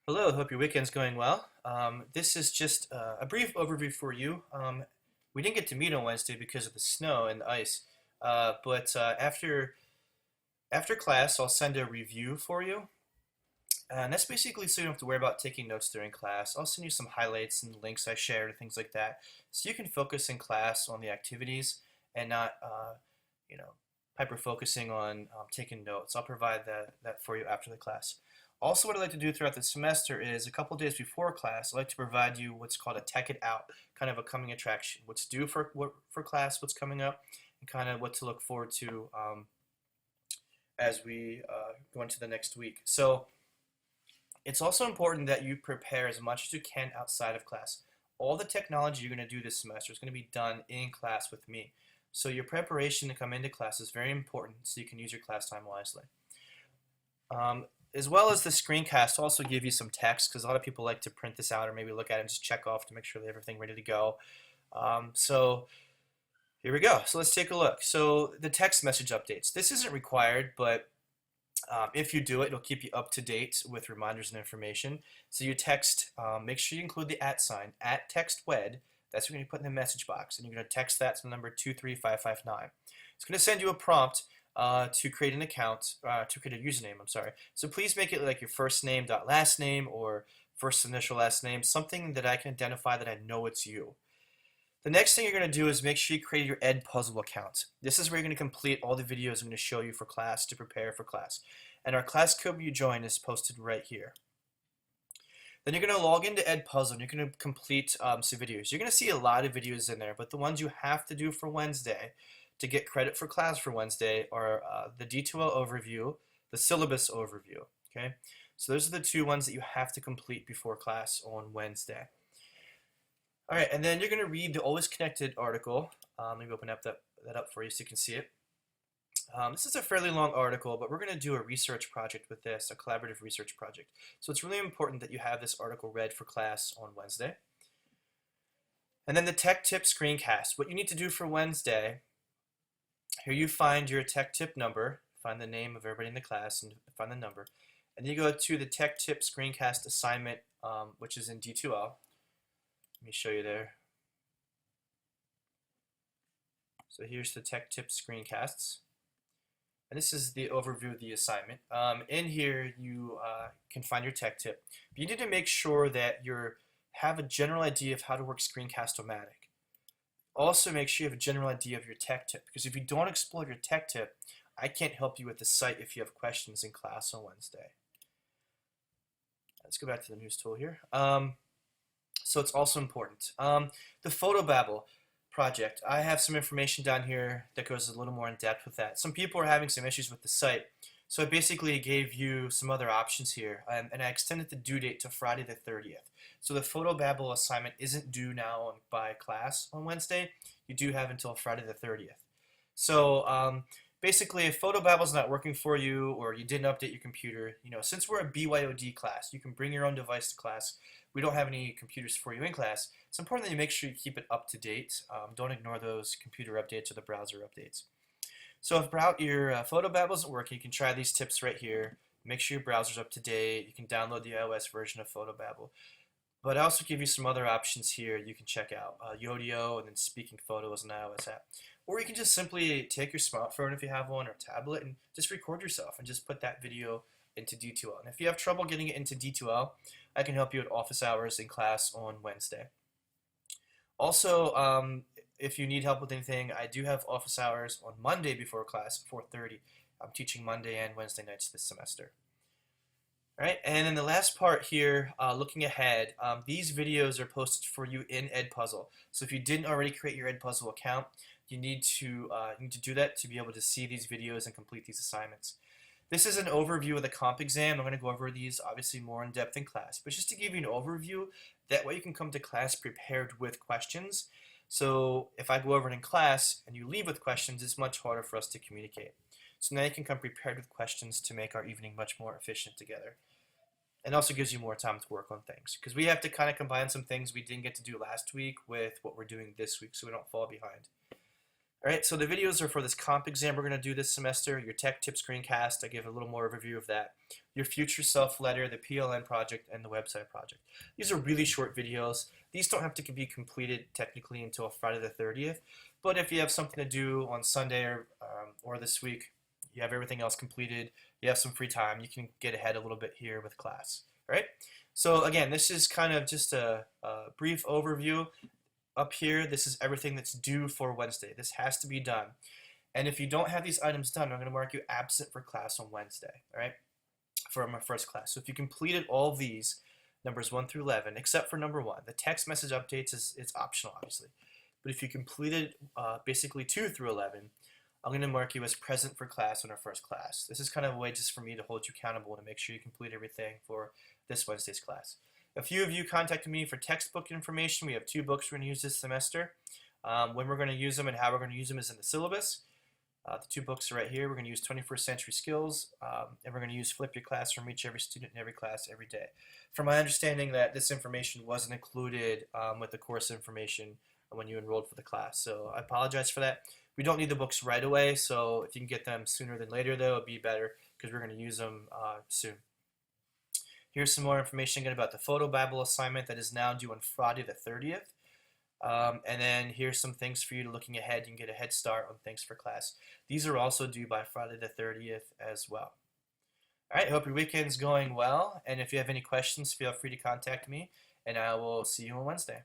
Hello, hope your weekend's going well. This is just a brief overview for you. We didn't get to meet on Wednesday because of the snow and the ice, but after class, I'll send a review for you, and that's basically so you don't have to worry about taking notes during class. I'll send you some highlights and links I shared and things like that, so you can focus in class on the activities and not, you know, hyper focusing on taking notes. I'll provide that for you after the class. Also, what I like to do throughout the semester is a couple days before class, I like to provide you what's called a tech it out, kind of a coming attraction, what's due for class, what's coming up, and kind of what to look forward to as we go into the next week. So it's also important that you prepare as much as you can outside of class. All the technology you're going to do this semester is going to be done in class with me. So your preparation to come into class is very important so you can use your class time wisely. As well as the screencast, I'll also give you some text because a lot of people like to print this out or maybe look at it and just check off to make sure they have everything ready to go. So here we go. So let's take a look. So the text message updates. This isn't required, but if you do it, it'll keep you up to date with reminders and information. So you text, make sure you include the @ sign, @TextWed. That's what you're going to put in the message box. And you're going to text that to the number 23559. It's going to send you a prompt to create an account, to create a username, I'm sorry. So please make it like your first name dot last name or first initial last name, something that I can identify that I know it's you. The next thing you're going to do is make sure you create your Edpuzzle account. This is where you're going to complete all the videos I'm going to show you for class to prepare for class. And our class code you join is posted right here. Then you're going to log into Edpuzzle and you're going to complete some videos. You're going to see a lot of videos in there, but the ones you have to do for Wednesday to get credit for class for Wednesday are the D2L overview, the syllabus overview. Okay, so those are the two ones that you have to complete before class on Wednesday. All right, and then you're going to read the Always Connected article. Let me open up that up for you so you can see it. This is a fairly long article, but we're going to do a research project with this, a collaborative research project. So it's really important that you have this article read for class on Wednesday. And then the Tech Tip screencast. What you need to do for Wednesday, here you find your Tech Tip number, find the name of everybody in the class, and find the number. And then you go to the Tech Tip screencast assignment, which is in D2L. Let me show you there. So here's the Tech Tip screencasts. And this is the overview of the assignment. In here, you can find your tech tip. But you need to make sure that you have a general idea of how to work Screencast-O-Matic. Also, make sure you have a general idea of your tech tip, because if you don't explore your tech tip, I can't help you with the site if you have questions in class on Wednesday. Let's go back to the news tool here. So it's also important. The Photobabble project. I have some information down here that goes a little more in depth with that. Some people are having some issues with the site, so I basically gave you some other options here, and I extended the due date to Friday the 30th. So the Photobabble assignment isn't due now by class on Wednesday. You do have until Friday the 30th. So basically, if Photobabble is not working for you or you didn't update your computer, since we're a BYOD class, you can bring your own device to class. We don't have any computers for you in class. It's important that you make sure you keep it up to date. Don't ignore those computer updates or the browser updates. So if your Photobabble isn't working, you can try these tips right here. Make sure your browser's up to date. You can download the iOS version of Photobabble. But I also give you some other options here you can check out. Yodio and then Speaking Photos, an iOS app. Or you can just simply take your smartphone if you have one or tablet and just record yourself and just put that video into D2L. And if you have trouble getting it into D2L, I can help you at office hours in class on Wednesday. Also, if you need help with anything, I do have office hours on Monday before class at 4:30. I'm teaching Monday and Wednesday nights this semester. All right, and then the last part here, looking ahead, these videos are posted for you in Edpuzzle. So if you didn't already create your Edpuzzle account, you need to do that to be able to see these videos and complete these assignments. This is an overview of the comp exam. I'm going to go over these obviously more in depth in class, but just to give you an overview, that way you can come to class prepared with questions. So if I go over it in class and you leave with questions, it's much harder for us to communicate. So now you can come prepared with questions to make our evening much more efficient together. And also gives you more time to work on things, because we have to kind of combine some things we didn't get to do last week with what we're doing this week so we don't fall behind. All right, so the videos are for this comp exam we're going to do this semester, your tech tip screencast, I give a little more overview of that, your future self letter, the PLN project, and the website project. These are really short videos. These don't have to be completed technically until Friday the 30th, but if you have something to do on Sunday or this week, you have everything else completed, you have some free time, you can get ahead a little bit here with class. All right, so again, this is kind of just a brief overview. Up here, this is everything that's due for Wednesday. This has to be done. And if you don't have these items done, I'm going to mark you absent for class on Wednesday, all right, for my first class. So if you completed all of these, numbers 1 through 11, except for number 1, the text message updates is optional, obviously. But if you completed basically 2 through 11, I'm going to mark you as present for class on our first class. This is kind of a way just for me to hold you accountable to make sure you complete everything for this Wednesday's class. A few of you contacted me for textbook information. We have 2 books we're going to use this semester. When we're going to use them and how we're going to use them is in the syllabus. The 2 books are right here. We're going to use 21st Century Skills, and we're going to use Flip Your Classroom, Reach Every Student in Every Class Every Day. From my understanding that this information wasn't included with the course information when you enrolled for the class, so I apologize for that. We don't need the books right away, so if you can get them sooner than later, though, it would be better because we're going to use them soon. Here's some more information again about the Photo Bible assignment that is now due on Friday the 30th. And then here's some things for you to looking ahead. You can get a head start on things for class. These are also due by Friday the 30th as well. All right, hope your weekend's going well. And if you have any questions, feel free to contact me, and I will see you on Wednesday.